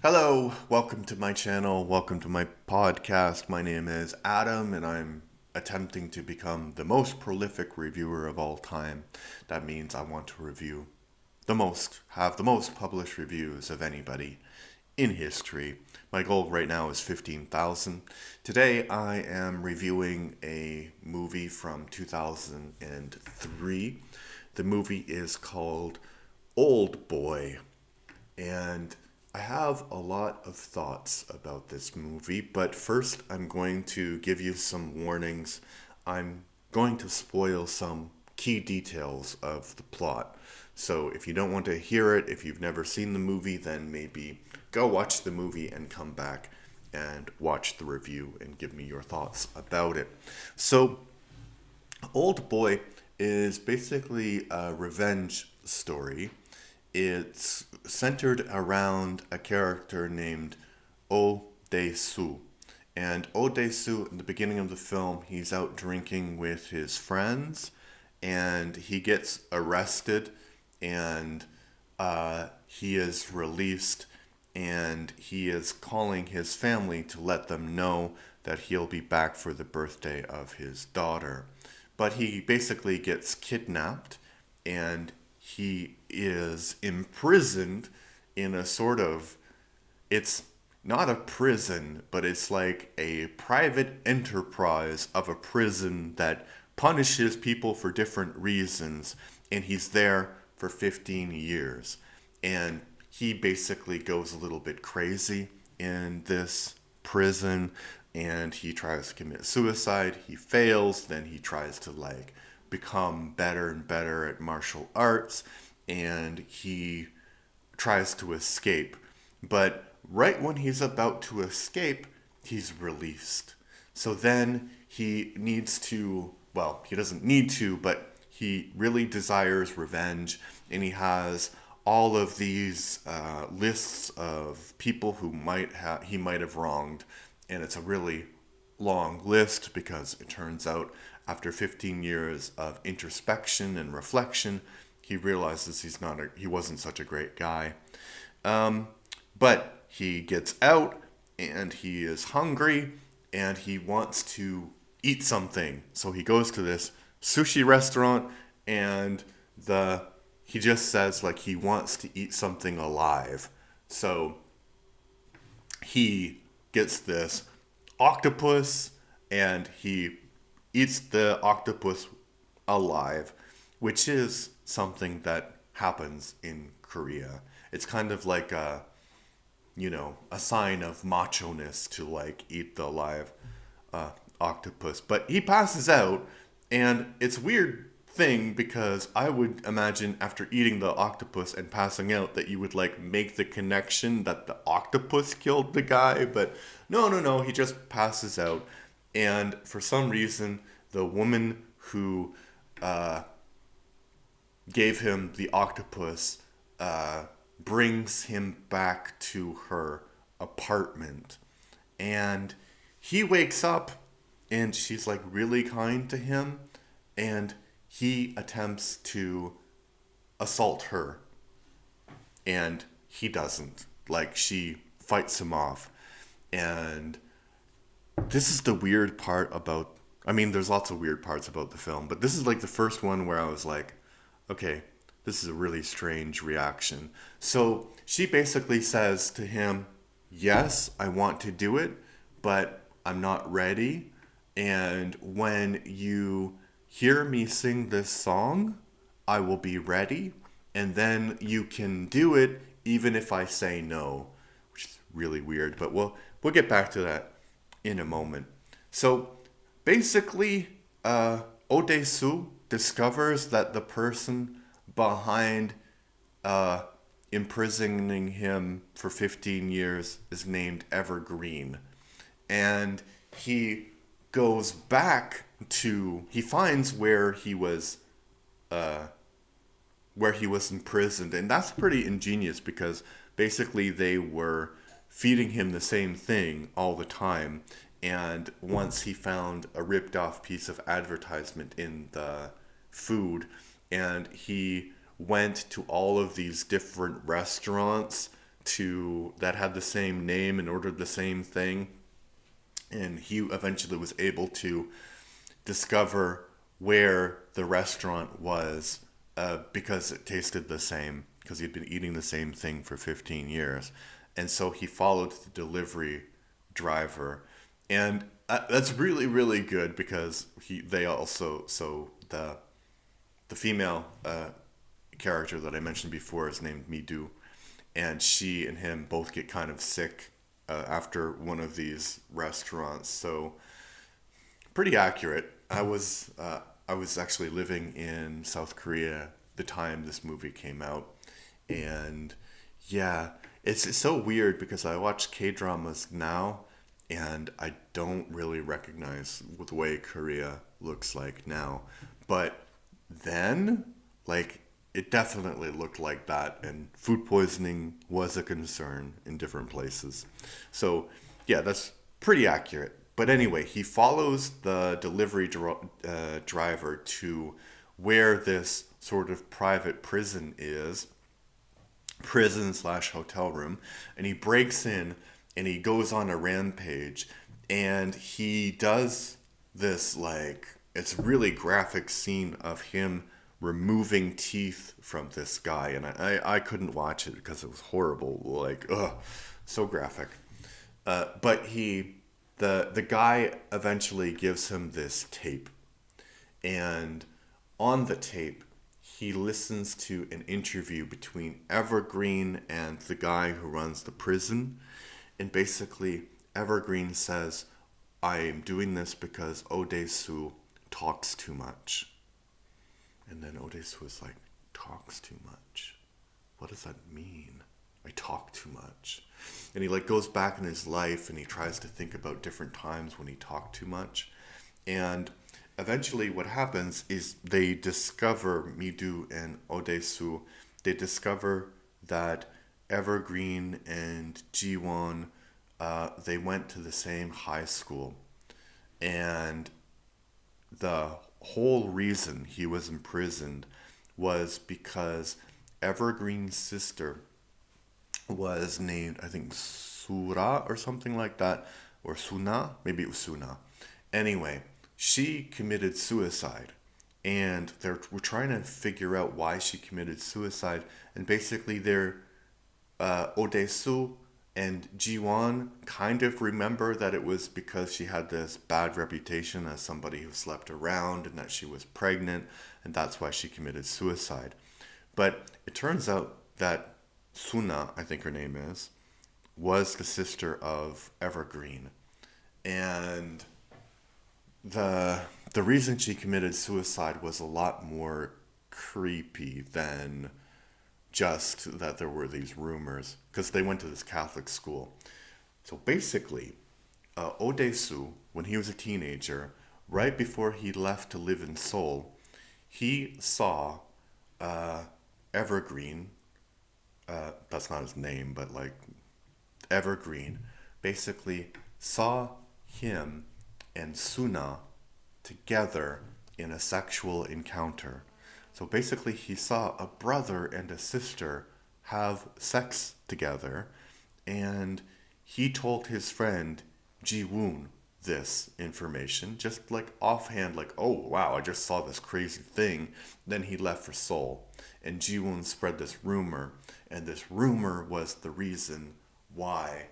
Hello, welcome to my channel, welcome to my podcast. My name is Adam, and I'm attempting to become the most prolific reviewer of all time. That means I want to have the most published reviews of anybody in history. My goal right now is 15,000. Today I am reviewing a movie from 2003. The movie is called Old Boy. And I have a lot of thoughts about this movie, but first I'm going to give you some warnings. I'm going to spoil some key details of the plot. So if you don't want to hear it, if you've never seen the movie, then maybe go watch the movie and come back and watch the review and give me your thoughts about it. So, Old Boy is basically a revenge story. It's centered around a character named Oh Dae-soo. And Oh Dae-soo, in the beginning of the film, he's out drinking with his friends and he gets arrested and he is released and he is calling his family to let them know that he'll be back for the birthday of his daughter. But he basically gets kidnapped and he is imprisoned in a sort of, it's not a prison, but it's like a private enterprise of a prison that punishes people for different reasons, and he's there for 15 years. And he basically goes a little bit crazy in this prison and he tries to commit suicide. He fails, then he tries to become better and better at martial arts and he tries to escape. But right when he's about to escape, he's released. So then he needs to, well, he doesn't need to, but he really desires revenge, and he has all of these lists of people he might have wronged, and it's a really long list because it turns out after 15 years of introspection and reflection, he realizes he wasn't such a great guy. But he gets out and he is hungry and he wants to eat something. So he goes to this sushi restaurant and he just says he wants to eat something alive. So he gets this octopus and he eats the octopus alive, which is something that happens in Korea. It's kind of like a sign of macho-ness to eat the live octopus. But he passes out, and it's a weird thing because I would imagine after eating the octopus and passing out that you would make the connection that the octopus killed the guy, but no, no, no, he just passes out. And for some reason, the woman who gave him the octopus brings him back to her apartment. And he wakes up and she's really kind to him. And he attempts to assault her. And he doesn't. She fights him off. And this is the weird part about. I mean, there's lots of weird parts about the film, but this is the first one where I was like, okay, this is a really strange reaction. So she basically says to him, yes, I want to do it, but I'm not ready. And when you hear me sing this song, I will be ready. And then you can do it even if I say no, which is really weird, but we'll get back to that in a moment. So basically, Odesu discovers that the person behind imprisoning him for 15 years is named Evergreen. And he goes back he finds where he was imprisoned. And that's pretty ingenious because basically they were feeding him the same thing all the time. And once he found a ripped off piece of advertisement in the food, and he went to all of these different restaurants that had the same name and ordered the same thing, and he eventually was able to discover where the restaurant was, because it tasted the same, because he'd been eating the same thing for 15 years. And so he followed the delivery driver. And that's really, really good because they also, so the female character that I mentioned before is named Midu, and she and him both get kind of sick after one of these restaurants. So pretty accurate. I was actually living in South Korea the time this movie came out, and yeah, it's so weird because I watch K dramas now, and I don't really recognize the way Korea looks like now, but then, like, it definitely looked like that, and food poisoning was a concern in different places. So, yeah, that's pretty accurate. But anyway, he follows the driver to where this sort of private prison slash hotel room, and he breaks in and he goes on a rampage, and he does this, like, it's really graphic scene of him removing teeth from this guy, and I couldn't watch it because it was horrible, like, ugh, so graphic. But the guy eventually gives him this tape, and on the tape, he listens to an interview between Evergreen and the guy who runs the prison. And basically, Evergreen says, I am doing this because Odesu talks too much. And then Odesu was like, talks too much? What does that mean? I talk too much. And he like goes back in his life and he tries to think about different times when he talked too much. And eventually what happens is they discover, Midu and Odesu, they discover that Evergreen and Jiwon, they went to the same high school. And the whole reason he was imprisoned was because Evergreen's sister was named, I think, Sura or something like that, or Suna, maybe it was Suna. Anyway, she committed suicide, and we're trying to figure out why she committed suicide. And basically, Odesu and Jiwon kind of remember that it was because she had this bad reputation as somebody who slept around and that she was pregnant, and that's why she committed suicide. But it turns out that Suna, I think her name is, was the sister of Evergreen. And the the reason she committed suicide was a lot more creepy than just that there were these rumors, because they went to this Catholic school. So basically, Odesu, when he was a teenager, right before he left to live in Seoul, he saw Evergreen. That's not his name, but like Evergreen, basically saw him and Suna together in a sexual encounter. So basically, he saw a brother and a sister have sex together, and he told his friend Ji Woon this information, just like offhand, like, oh wow, I just saw this crazy thing. Then he left for Seoul, and Ji Woon spread this rumor, and this rumor was the reason why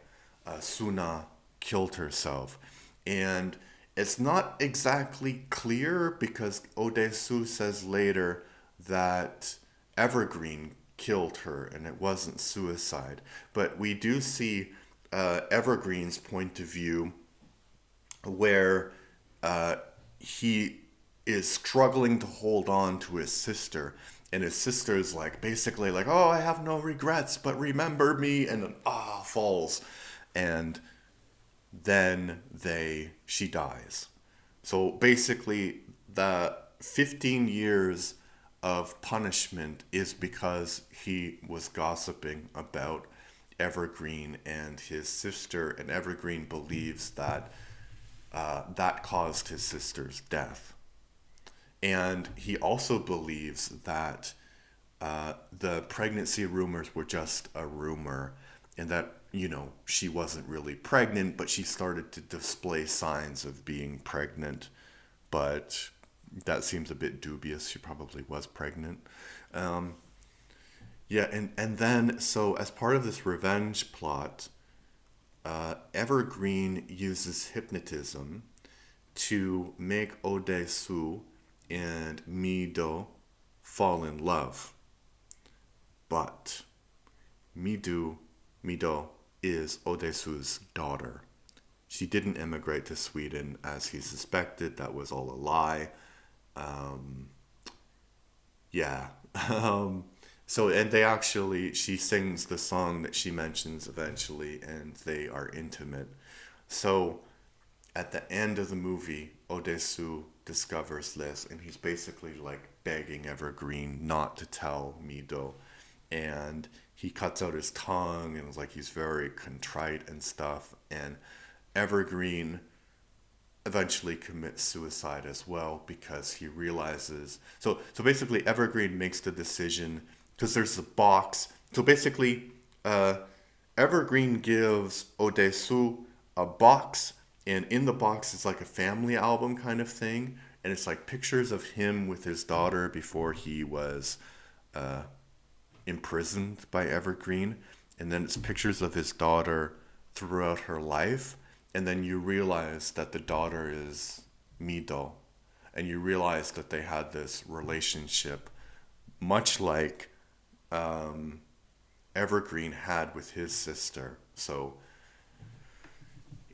Suna killed herself. And it's not exactly clear because Odesu says later that Evergreen killed her and it wasn't suicide. But we do see Evergreen's point of view where he is struggling to hold on to his sister. And his sister is like basically like, oh, I have no regrets, but remember me, and then falls. And then she dies. So basically the 15 years of punishment is because he was gossiping about Evergreen and his sister, and Evergreen believes that that caused his sister's death. And he also believes that the pregnancy rumors were just a rumor, and that, she wasn't really pregnant, but she started to display signs of being pregnant. But that seems a bit dubious. She probably was pregnant. Um, yeah, and then, so as part of this revenge plot, Evergreen uses hypnotism to make Odesu and Mido fall in love. But Midu, Mido, is Odesu's daughter. She didn't immigrate to Sweden as he suspected. That was all a lie. Um, yeah. Um, so, and they actually, she sings the song that she mentions eventually, and they are intimate. So, at the end of the movie, Odesu discovers this, and he's basically like begging Evergreen not to tell Mido. And he cuts out his tongue, and it's like he's very contrite and stuff. And Evergreen eventually commits suicide as well because he realizes. So basically, Evergreen makes the decision because there's a box. So basically, uh, Evergreen gives Odesu a box, and in the box is like a family album kind of thing, and it's like pictures of him with his daughter before he was uh, imprisoned by Evergreen, and then it's pictures of his daughter throughout her life, and then you realize that the daughter is Mido, and you realize that they had this relationship, much like Evergreen had with his sister.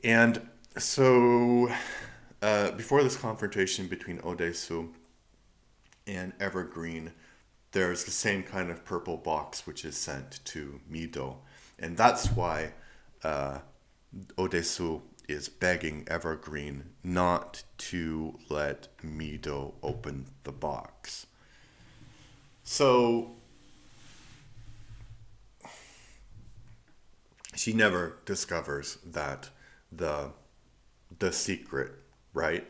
And so, before this confrontation between Odesu and Evergreen, there's the same kind of purple box which is sent to Mido. And that's why Odesu is begging Evergreen not to let Mido open the box. So she never discovers that the the secret, right?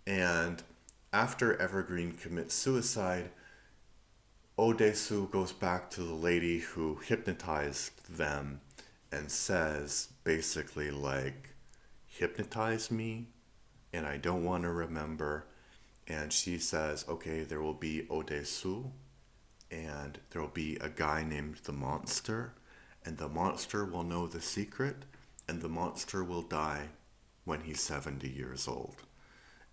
And after Evergreen commits suicide, Odesu goes back to the lady who hypnotized them and says basically like, hypnotize me and I don't want to remember. And she says, okay, there will be Odesu and there will be a guy named the monster, and the monster will know the secret, and the monster will die when he's 70 years old.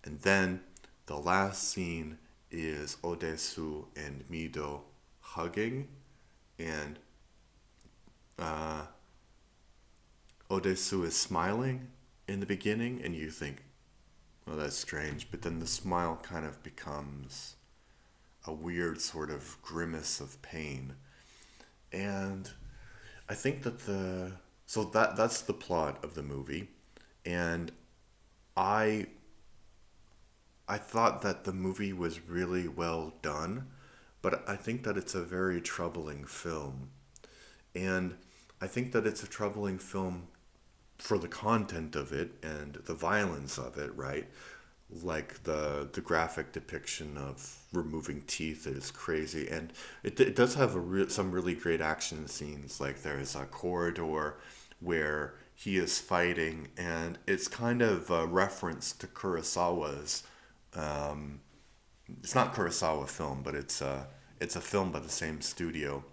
And then the last scene is Odesu and Mido hugging, and uh, Odesu is smiling in the beginning, and you think, well, that's strange. But then the smile kind of becomes a weird sort of grimace of pain. And I think that that's the plot of the movie. And I I thought that the movie was really well done, but I think that it's a very troubling film. And I think that it's a troubling film for the content of it and the violence of it, right? Like the graphic depiction of removing teeth is crazy, and it does have some really great action scenes. Like there's a corridor where he is fighting, and it's kind of a reference to Kurosawa's. Um, it's not Kurosawa film, but it's a film by the same studio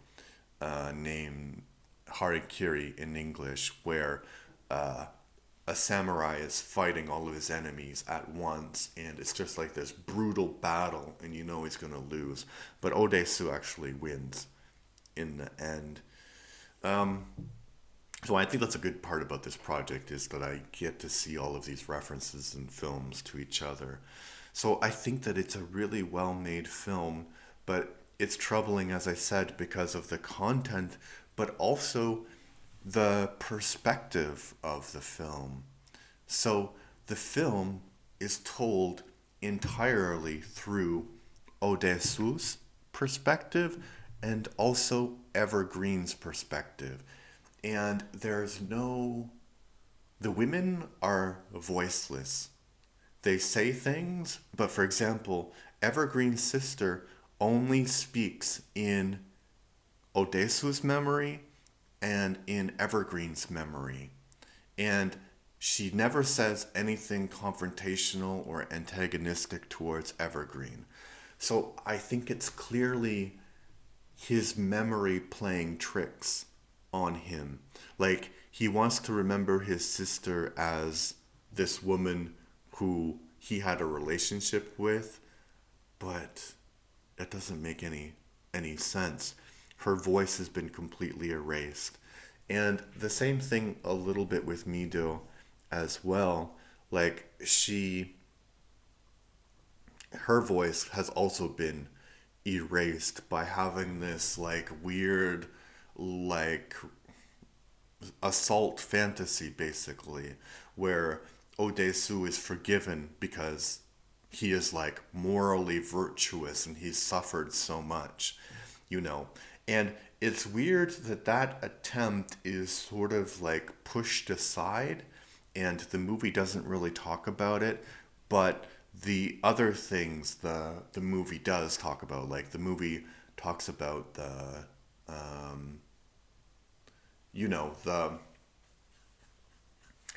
named Harikiri in English, where uh, a samurai is fighting all of his enemies at once, and it's just like this brutal battle, and you know he's gonna lose. But Odesu actually wins in the end. Um, so I think that's a good part about this project is that I get to see all of these references and films to each other. So I think that it's a really well made film, but it's troubling, as I said, because of the content, but also the perspective of the film. So the film is told entirely through Odesu's perspective and also Evergreen's perspective. And the women are voiceless. They say things, but for example, Evergreen's sister only speaks in Odesu's memory and in Evergreen's memory. And she never says anything confrontational or antagonistic towards Evergreen. So I think it's clearly his memory playing tricks on him. Like, he wants to remember his sister as this woman who he had a relationship with, but it doesn't make any sense. Her voice has been completely erased. And the same thing a little bit with Mido as well. Like, her voice has also been erased by having this like weird like assault fantasy basically, where Odesu is forgiven because he is like morally virtuous and he's suffered so much, you know. And it's weird that that attempt is sort of like pushed aside and the movie doesn't really talk about it, but the other things the movie does talk about, like the movie talks about the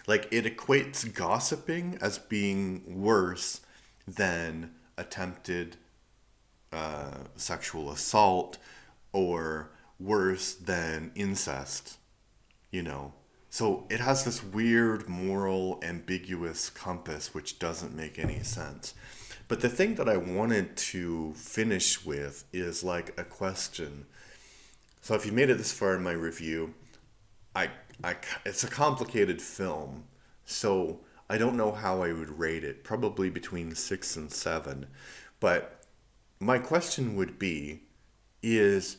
like it equates gossiping as being worse than attempted sexual assault or worse than incest, you know. So it has this weird moral ambiguous compass which doesn't make any sense. But the thing that I wanted to finish with is like a question. So if you made it this far in my review, I, it's a complicated film, so I don't know how I would rate it. Probably between 6 and 7. But my question would be: is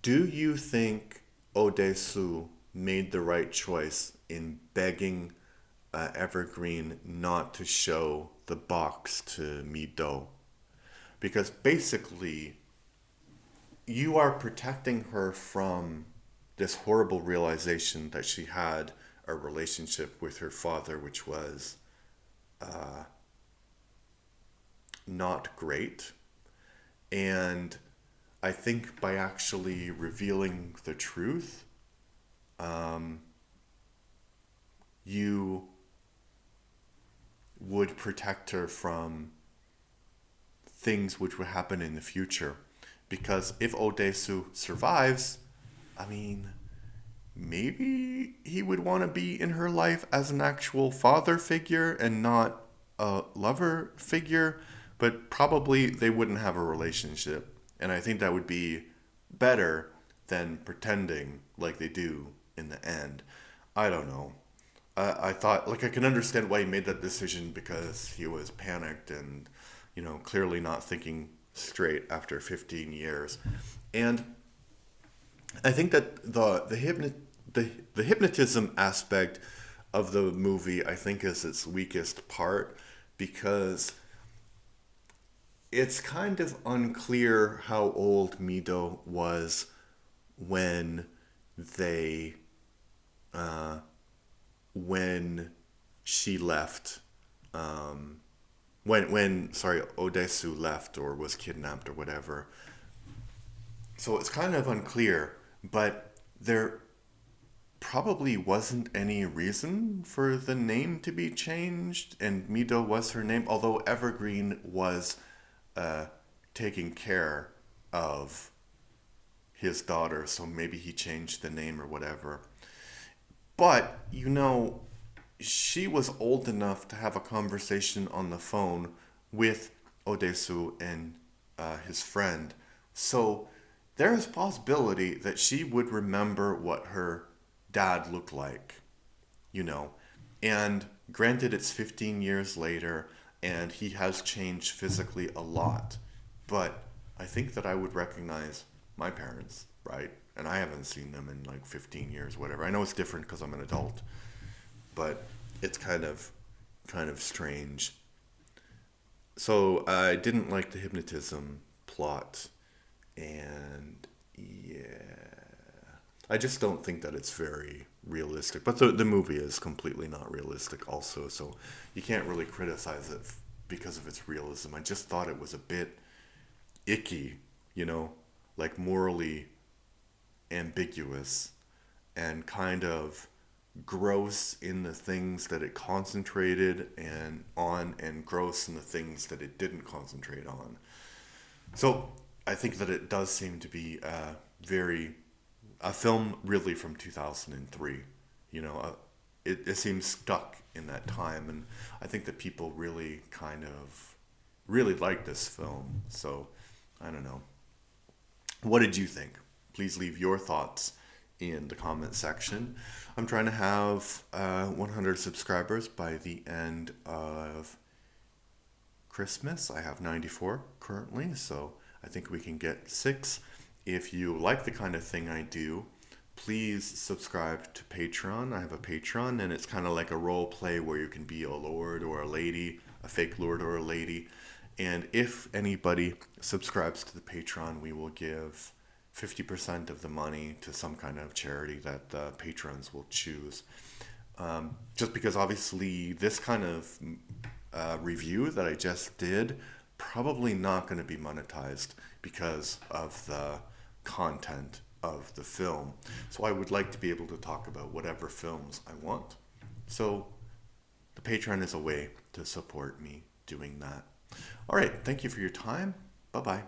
do you think Odesu made the right choice in begging Evergreen not to show the box to Mido? Because basically, you are protecting her from this horrible realization that she had a relationship with her father, which was not great. And I think by actually revealing the truth, you would protect her from things which would happen in the future. Because if Odesu survives, I mean, maybe he would want to be in her life as an actual father figure and not a lover figure, but probably they wouldn't have a relationship. And I think that would be better than pretending like they do in the end. I don't know. I thought, like, I can understand why he made that decision because he was panicked and, clearly not thinking straight after 15 years. And I think that the hypnotism aspect of the movie I think is its weakest part because it's kind of unclear how old Mido was when they when she left, when sorry, Odesu left or was kidnapped or whatever. So it's kind of unclear, but there probably wasn't any reason for the name to be changed, and Mido was her name, although Evergreen was uh, taking care of his daughter, so maybe he changed the name or whatever. But, she was old enough to have a conversation on the phone with Odesu and his friend. So there is possibility that she would remember what her dad looked like, you know. And granted, it's 15 years later, and he has changed physically a lot. But I think that I would recognize my parents, right? And I haven't seen them in like 15 years, whatever. I know it's different because I'm an adult, but it's kind of strange. So I didn't like the hypnotism plot, and yeah, I just don't think that it's very realistic. But the movie is completely not realistic, also, so you can't really criticize it because of its realism. I just thought it was a bit icky, like morally ambiguous. and kind of gross in the things that it concentrated and gross in the things that it didn't concentrate on. So I think that it does seem to be a film really from 2003. It seems stuck in that time, and I think that people really like this film. So I don't know. What did you think? Please leave your thoughts in the comment section. I'm trying to have 100 subscribers by the end of Christmas. I have 94 currently, so I think we can get 6. If you like the kind of thing I do, please subscribe to Patreon. I have a Patreon, and it's kind of like a role play where you can be a lord or a lady, a fake lord or a lady. And if anybody subscribes to the Patreon, we will give 50% of the money to some kind of charity that the patrons will choose. Just because obviously this kind of review that I just did probably not going to be monetized because of the content of the film. So I would like to be able to talk about whatever films I want. So the Patreon is a way to support me doing that. All right, thank you for your time. Bye bye.